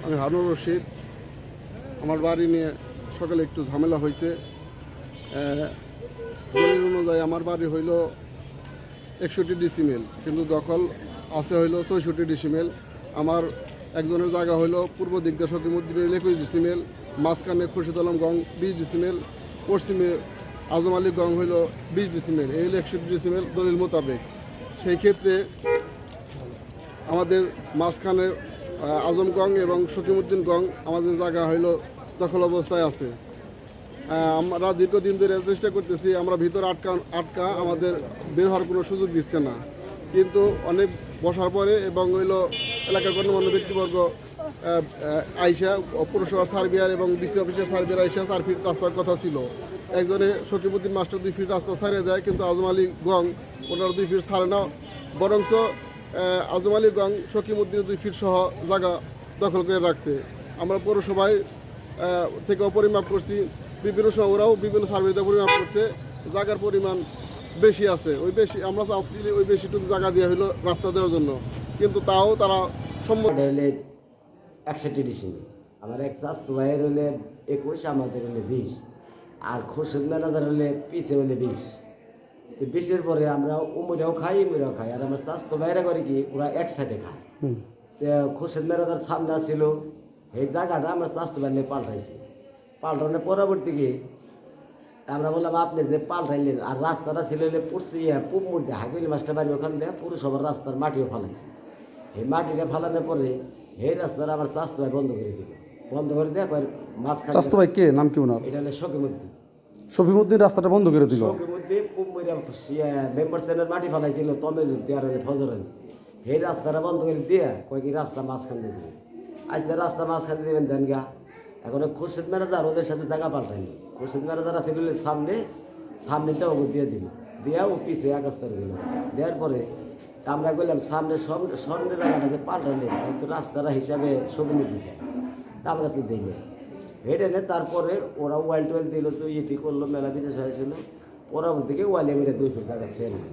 আমি হারুন রশিদ। আমার বাড়ি নিয়ে সকালে একটু ঝামেলা হয়েছে। দলিল অনুযায়ী আমার বাড়ি হইল 61 ডিসিমেল, কিন্তু দখল আছে হইল 64 ডিসিমেল। আমার একজনের জায়গা হইল পূর্ব দিক দিয়ে শকিমুদ্দিনের 21 ডিসিমেল, মাঝখানে খুরশিদ আলম গং 20 ডিসিমেল, পশ্চিমে আজম আলী গং হইল 20 ডিসিমেল। এই হলো 61 ডিসিমেল দলিল মোতাবেক। সেই ক্ষেত্রে আমাদের মাঝখানের আজমগং এবং শকিমুদ্দিন গং আমাদের জায়গা হইল দখল অবস্থায় আছে। আমরা দীর্ঘদিন ধরে চেষ্টা করতেছি, আমরা ভিতরে আটকা আমাদের বের হওয়ার কোনো সুযোগ দিচ্ছে না। কিন্তু অনেক বসার পরে এবং হইল এলাকার গণ্যমান্য ব্যক্তিবর্গ আইসা পৌরসভার সার্ভিয়ার এবং ডিসি অফিসের সার্ভিয়ার আইসা 4 ফিট রাস্তার কথা ছিল। একজনে শকিমুদ্দিন মাস্টার 2 ফিট রাস্তা ছাড়িয়ে দেয়, কিন্তু আজম আলী গং ওনার 2 ফিট ছাড়ে না, বরঞ্চ আজম আলী গং শকিমুদ্দিনের 2 ফিট সহ জায়গা দখল করে রাখছে। আমরা পৌরসভায় থেকেও পরিমাপ করছি, বিভিন্ন সময় ওরাও বিভিন্ন সার্ভেতে পরিমাপ করছে, জায়গার পরিমাণ বেশি আছে। ওই বেশি আমরা চাচ্ছি ওই বেশিটুকু জায়গা দেওয়া হলো রাস্তা দেওয়ার জন্য, কিন্তু তাও তারা সম্মত হলে 61 ডিসিমেল। আমার এক চাস্তু ভাইয়ের হলে 21, আমাদের হলে 20, আর খুরশিদ ম্যানেজার হলে পিছে হলে 20। তো 20-এর পরে আমরা উমরাও খাই ইমরাও খাই, আর আমার চাস্তু ভাইয়েরা করে কি ওরা এক সাইডে খায়। তো খুরশিদ ম্যানেজার সামনে ছিল, এই জায়গাটা আমরা চাস্তু ভাই নিয়ে পাল্টাইছি। পাল্টানোর পরবর্তী গিয়ে আমরা বললাম আপনি যে পাল্টাইলেন, আর রাস্তাটা ছিল পড়ছি পূব মধ্যে হাকিল মাস্টার বাড়ি ওখান থেকে পুরসভার রাস্তার মাটিও ফালাইছি। এই মাটিটা ফালানোর পরে এই রাস্তাটা আমার চাস্তু ভাই বন্ধ করে দিল। বন্ধ করে দেওয়া মাঝখানে চাস্তু ভাই কে, নাম কি ওনার? এটা হলো শকিমুদ্দিন। শফিমুদ্দিন রাস্তাটা বন্ধ করে দিল। শকিমুদ্দিন পূব মেম্বার সেনের মাটি ফালাইছিল তমেজুদ্দি আর ফজর আলী। এই রাস্তাটা বন্ধ করে দিয়ে কয় কি রাস্তা মাঝখান দিয়ে দিবে। আচ্ছা রাস্তা মাঝখান দিয়ে দেবেন দেন গা। এখন খুরশিদ ম্যানেজার ওদের সাথে জায়গা পাল্টাইনি। খুরশিদ ম্যানেজার ছিল সামনেটা ওকে দিয়ে দিল, দিয়া ও পিছিয়ে আকাস্তর দিল। দেওয়ার পরে আমরা বললাম সামনে জায়গাটাকে পাল্টাইলে, কিন্তু রাস্তাটা হিসাবে শকিমুদ্দিন দেয়, তা আমরা তো দিই হেঁটে নে। তারপরে ওরা ওয়াইল টোয়াইল দিল, তো ইটি করলো, মেলা বিদেশ হয়েছিল। পরবর্তীকে ওয়াইলে মেরে 2 ফিট জায়গা ছেড়ে নিল।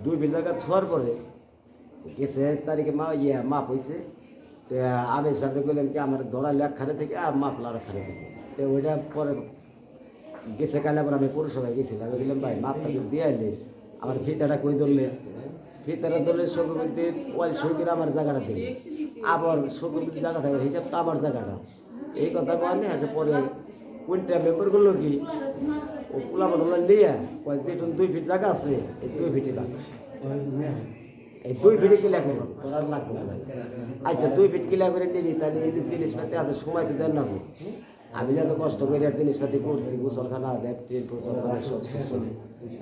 2 ফিট জায়গা ছোঁয়ার পরে গেছে তারিখে মাপ হয়েছে। তো আমি সামনে বললাম কি আমার ধরাইলে একখানে থেকে আর মাপলা আর একখানে থেকে। তো ওইটা পরে গেছে কালে আবার আমি পৌরসভায় গেছিলাম, আমি বললাম ভাই মাপটা দিয়ে আইলে আমার ফিতাটা কই ধরলে, ফিতাটা ধরলে শকিমুদ্দিন ওয়াইল শকির আমার জায়গাটা দিলে, আবার শকিমুদ্দিন জায়গা থাকবে হিসাব তো আমার জায়গাটা। এই কথা কয়নি আছে। পরে কোনটা মেম্বার করলো কি ও পোলাপাটোলা নিয়ে কয় যেটুন 2 ফিট জায়গা আছে এই 2 ফিটে লাগবে, এই 2 ফিটে কিলা করে তোর আর লাগবে না। আচ্ছা 2 ফিট কিলা করে নিবি, তাহলে এই যে জিনিসপাতি আছে সময় তো দেন না। আমি যত কষ্ট করে জিনিসপাতি করছি, গোসলখানা ল্যাট্রিন গোসলখানা সব কিছু,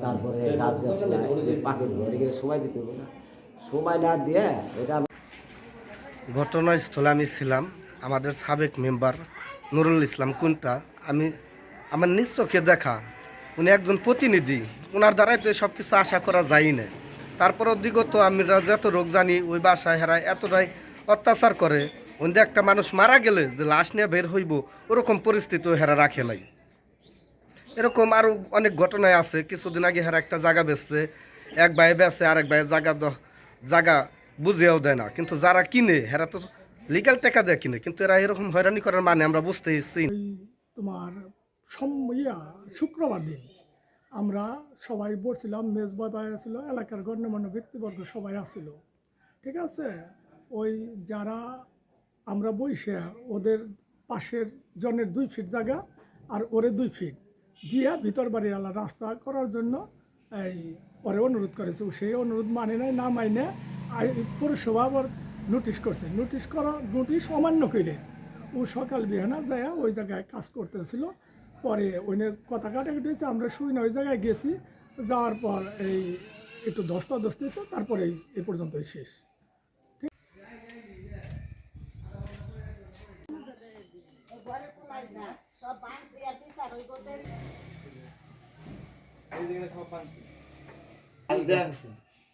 তারপরে গাছ গাছলা পাখির ঘর, এখানে সময় দিতে হবে না। সময় না দিয়ে এটা ঘটনাস্থলে আমি ছিলাম। আমাদের সাবেক মেম্বার নুরুল ইসলাম কুন্টা, আমার নিজ চোখে দেখা, উনি একজন প্রতিনিধি, ওনার দ্বারাই তো সব কিছু আশা করা যায় না। তারপরও বিগত আমরা যত রোগ জানি, ওই বাসায় হেরায় এতটাই অত্যাচার করে, ওদের একটা মানুষ মারা গেলে যে লাশ নিয়ে বের হইব ওরকম পরিস্থিতিও হেরা রাখে নাই। এরকম আরও অনেক ঘটনায় আছে। কিছুদিন আগে হেরা একটা জায়গা বেচছে, এক ভাই বেচে আরেক ভাই জায়গা বুঝিয়েও দেয় না, কিন্তু যারা কিনে হেরা তো লিগ্যাল টাকা দেয় কিনে, কিন্তু এরা এরকম হয়রানি করার মানে আমরা বুঝতেছি। তোমার শুক্রবার দিন আমরা সবাই বসছিলাম, মেজবাই ভাই আসছিল, এলাকার গণ্যমান্য ব্যক্তিবর্গ সবাই আসছিল, ঠিক আছে। ওই যারা আমরা বইসে ওদের পাশের জনের 2 ফিট জায়গা আর ওরে 2 ফিট দিয়ে ভিতর বাড়ির আলা রাস্তা করার জন্য এই পরে অনুরোধ করেছে। সেই অনুরোধ মানে নাই, না মাইনে পৌরসভা আবার নোটিশ করছে। নোটিশ অমান্য করে ও সকাল বিহানা যায় ওই জায়গায় কাজ করতেছিল। পরে ওই কথা কাটাকাটি হয়েছে, আমরা শুই না ওই জায়গায় গেছি। যাওয়ার পর এই একটু ধস্তাধস্তি হয়েছে, তারপরে এই পর্যন্তই শেষ।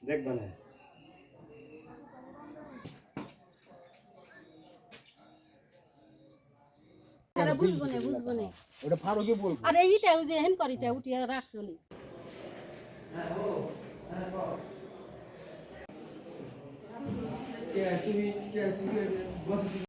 দেখবা না বুঝবো না ওটা ফারুকই বলবো। আর এইটা যে হেন করিটা উঠিয়া রাখছলি।